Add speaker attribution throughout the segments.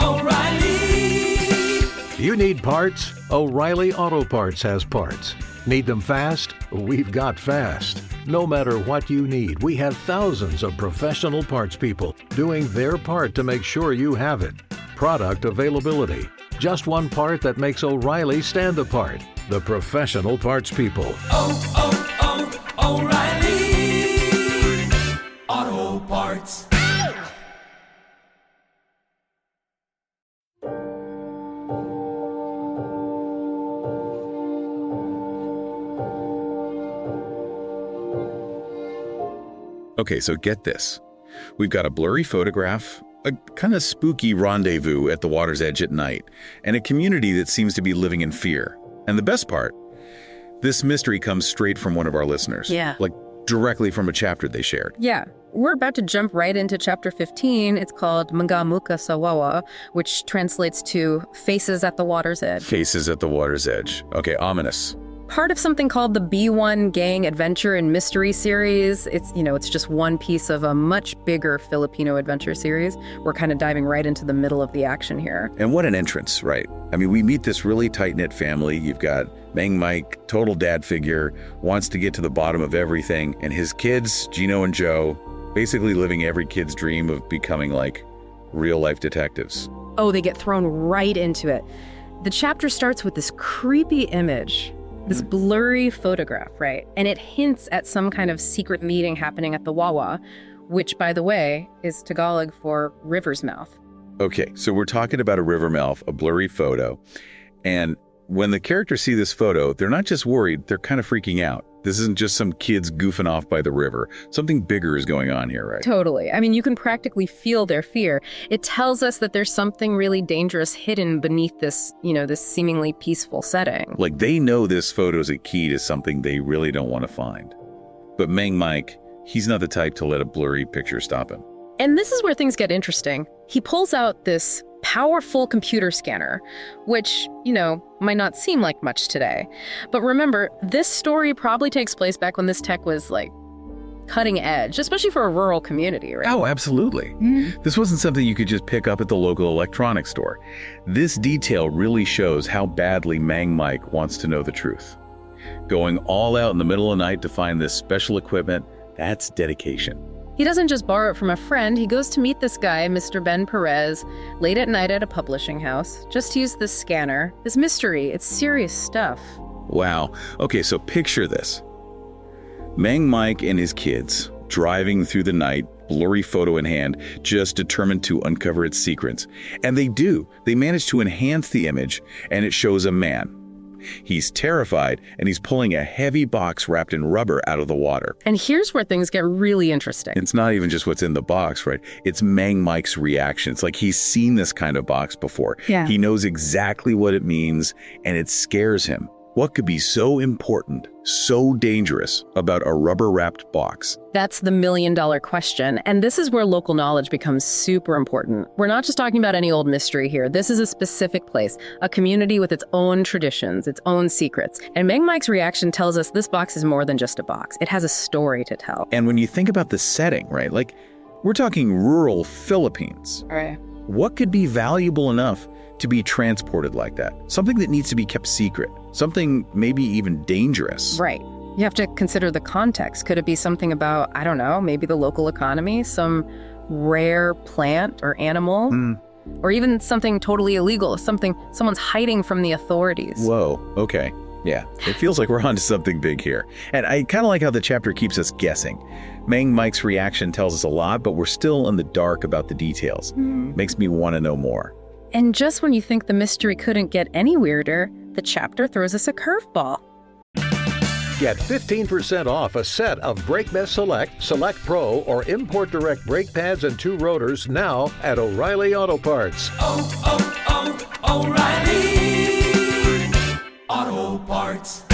Speaker 1: O'Reilly! You need parts? O'Reilly Auto Parts has parts. Need them fast? We've got fast. No matter what you need, we have thousands of professional parts people doing their part to make sure you have it. Product availability. Just one part that makes O'Reilly stand apart. The professional parts people. O'Reilly Auto Parts.
Speaker 2: Okay, so get this. We've got a blurry photograph, a kind of spooky rendezvous at the water's edge at night, and a community that seems to be living in fear. And the best part, this mystery comes straight from one of our listeners.
Speaker 3: Yeah.
Speaker 2: Like directly from a chapter they shared.
Speaker 3: Yeah. We're about to jump right into chapter 15. It's called Mukha Sa Wawa, which translates to Faces at the Water's Edge.
Speaker 2: Faces at the water's edge. Okay, ominous.
Speaker 3: Part of something called the B1 Gang Adventure and Mystery series. It's just one piece of a much bigger Filipino adventure series. We're kind of diving right into the middle of the action here.
Speaker 2: And what an entrance, right? I mean, we meet this really tight-knit family. You've got Mang Mike, total dad figure, wants to get to the bottom of everything, and his kids, Gino and Joe, basically living every kid's dream of becoming like real-life detectives.
Speaker 3: Oh, they get thrown right into it. The chapter starts with this creepy image. This blurry photograph, right? And it hints at some kind of secret meeting happening at the Wawa, which, by the way, is Tagalog for river's mouth.
Speaker 2: Okay, so we're talking about a river mouth, a blurry photo. And when the characters see this photo, they're not just worried, they're kind of freaking out. This isn't just some kids goofing off by the river. Something bigger is going on here, right?
Speaker 3: Totally. I mean, you can practically feel their fear. It tells us that there's something really dangerous hidden beneath this, this seemingly peaceful setting.
Speaker 2: Like they know this photo's a key to something they really don't want to find. But Mang Mike, he's not the type to let a blurry picture stop him.
Speaker 3: And this is where things get interesting. He pulls out this powerful computer scanner, which, might not seem like much today. But remember, this story probably takes place back when this tech was, cutting edge, especially for a rural community, right?
Speaker 2: Oh, absolutely. Mm-hmm. This wasn't something you could just pick up at the local electronics store. This detail really shows how badly Mang Mike wants to know the truth. Going all out in the middle of the night to find this special equipment, that's dedication.
Speaker 3: He doesn't just borrow it from a friend. He goes to meet this guy, Mr. Ben Perez, late at night at a publishing house. Just use this scanner. This mystery, it's serious stuff.
Speaker 2: Wow. Okay, so picture this. Mang Mike and his kids driving through the night, blurry photo in hand, just determined to uncover its secrets. And they do. They manage to enhance the image, and it shows a man. He's terrified, and he's pulling a heavy box wrapped in rubber out of the water.
Speaker 3: And here's where things get really interesting.
Speaker 2: It's not even just what's in the box, right? It's Mang Mike's reaction. It's like he's seen this kind of box before.
Speaker 3: Yeah.
Speaker 2: He knows exactly what it means, and it scares him. What could be so important, so dangerous about a rubber-wrapped box?
Speaker 3: That's the million-dollar question. And this is where local knowledge becomes super important. We're not just talking about any old mystery here. This is a specific place, a community with its own traditions, its own secrets. And Mang Mike's reaction tells us this box is more than just a box. It has a story to tell.
Speaker 2: And when you think about the setting, right, we're talking rural Philippines.
Speaker 3: All right.
Speaker 2: What could be valuable enough to be transported like that? Something that needs to be kept secret. Something maybe even dangerous.
Speaker 3: Right. You have to consider the context. Could it be something about, I don't know, maybe the local economy, some rare plant or animal? Or even something totally illegal, something someone's hiding from the authorities.
Speaker 2: Whoa, okay. Yeah, it feels like we're onto something big here. And I kind of like how the chapter keeps us guessing. Mang Mike's reaction tells us a lot, but we're still in the dark about the details. Makes me want to know more.
Speaker 3: And just when you think the mystery couldn't get any weirder, the chapter throws us a curveball.
Speaker 1: Get 15% off a set of BrakeBest Select, Select Pro, or Import Direct brake pads and 2 rotors now at O'Reilly Auto Parts. O'Reilly Auto Parts.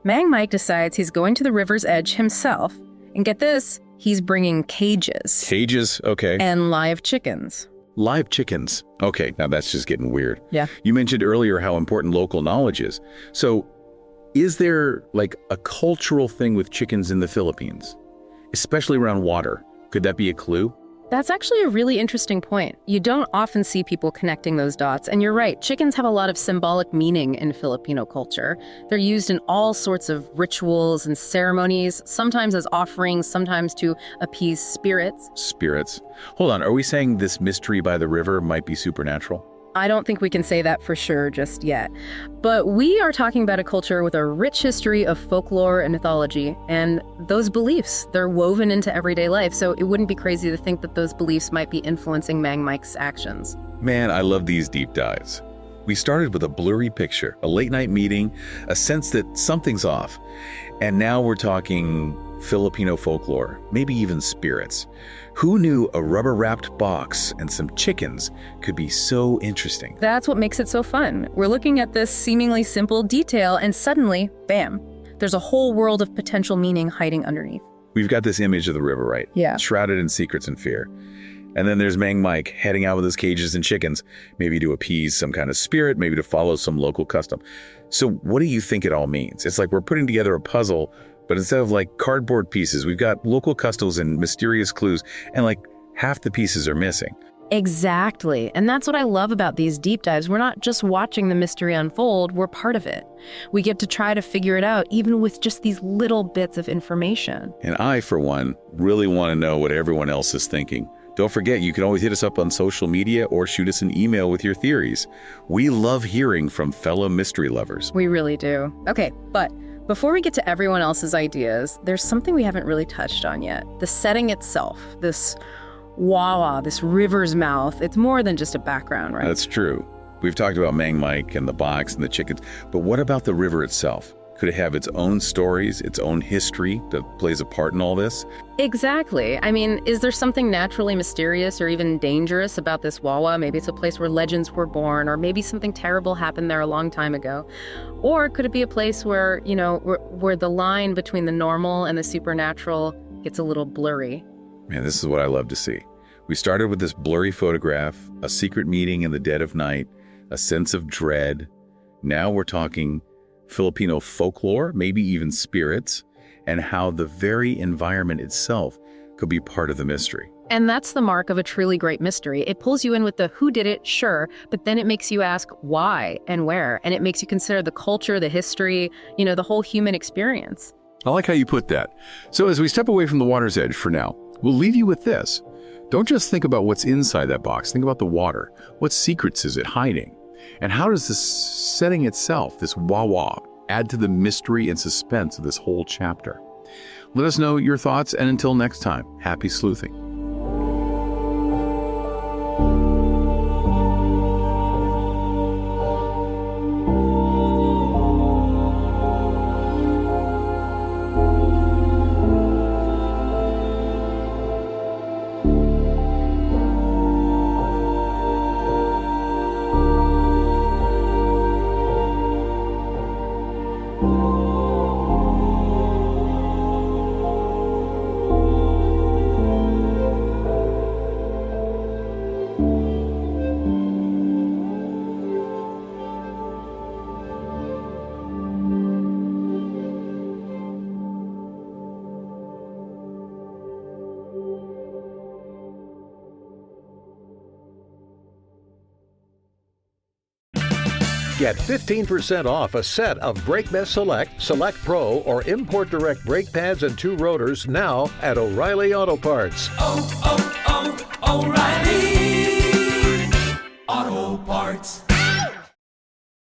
Speaker 3: Mang Mike decides he's going to the river's edge himself. And get this, he's bringing cages.
Speaker 2: Cages? Okay.
Speaker 3: And live chickens.
Speaker 2: Live chickens. Okay, now that's just getting weird.
Speaker 3: Yeah.
Speaker 2: You mentioned earlier how important local knowledge is. So is there a cultural thing with chickens in the Philippines, especially around water? Could that be a clue?
Speaker 3: That's actually a really interesting point. You don't often see people connecting those dots, and you're right, chickens have a lot of symbolic meaning in Filipino culture. They're used in all sorts of rituals and ceremonies, sometimes as offerings, sometimes to appease spirits.
Speaker 2: Spirits. Hold on, are we saying this mystery by the river might be supernatural?
Speaker 3: I don't think we can say that for sure just yet. But we are talking about a culture with a rich history of folklore and mythology, and those beliefs, they're woven into everyday life, so it wouldn't be crazy to think that those beliefs might be influencing Mang Mike's actions.
Speaker 2: Man, I love these deep dives. We started with a blurry picture, a late-night meeting, a sense that something's off. And now we're talking Filipino folklore, maybe even spirits. Who knew a rubber-wrapped box and some chickens could be so interesting?
Speaker 3: That's what makes it so fun. We're looking at this seemingly simple detail, and suddenly, bam, there's a whole world of potential meaning hiding underneath.
Speaker 2: We've got this image of the river, right?
Speaker 3: Yeah.
Speaker 2: Shrouded in secrets and fear. And then there's Mang Mike heading out with his cages and chickens, maybe to appease some kind of spirit, maybe to follow some local custom. So what do you think it all means? It's like we're putting together a puzzle, but instead of like cardboard pieces, we've got local customs and mysterious clues, and like half the pieces are missing.
Speaker 3: Exactly. And that's what I love about these deep dives. We're not just watching the mystery unfold, we're part of it. We get to try to figure it out, even with just these little bits of information.
Speaker 2: And I, for one, really want to know what everyone else is thinking. Don't forget, you can always hit us up on social media or shoot us an email with your theories. We love hearing from fellow mystery lovers.
Speaker 3: We really do. Okay, but before we get to everyone else's ideas, there's something we haven't really touched on yet. The setting itself, this Wawa, this river's mouth, it's more than just a background, right?
Speaker 2: That's true. We've talked about Mang Mike and the box and the chickens, but what about the river itself? Could it have its own stories, its own history that plays a part in all this?
Speaker 3: Exactly. I mean, is there something naturally mysterious or even dangerous about this Wawa? Maybe it's a place where legends were born, or maybe something terrible happened there a long time ago. Or could it be a place where, where the line between the normal and the supernatural gets a little blurry?
Speaker 2: Man, this is what I love to see. We started with this blurry photograph, a secret meeting in the dead of night, a sense of dread. Now we're talking Filipino folklore, maybe even spirits, and how the very environment itself could be part of the mystery.
Speaker 3: And that's the mark of a truly great mystery. It pulls you in with the who did it, sure, but then it makes you ask why and where, and it makes you consider the culture, the history, the whole human experience.
Speaker 4: I like how you put that. So as we step away from the water's edge for now, we'll leave you with this. Don't just think about what's inside that box. Think about the water. What secrets is it hiding? And how does this setting itself, this Wawa, add to the mystery and suspense of this whole chapter? Let us know your thoughts, and until next time, happy sleuthing.
Speaker 1: Get 15% off a set of Brake Mess Select, Select Pro, or Import Direct brake pads and 2 rotors now at O'Reilly Auto Parts.
Speaker 5: Oh, oh, oh, O'Reilly Auto Parts.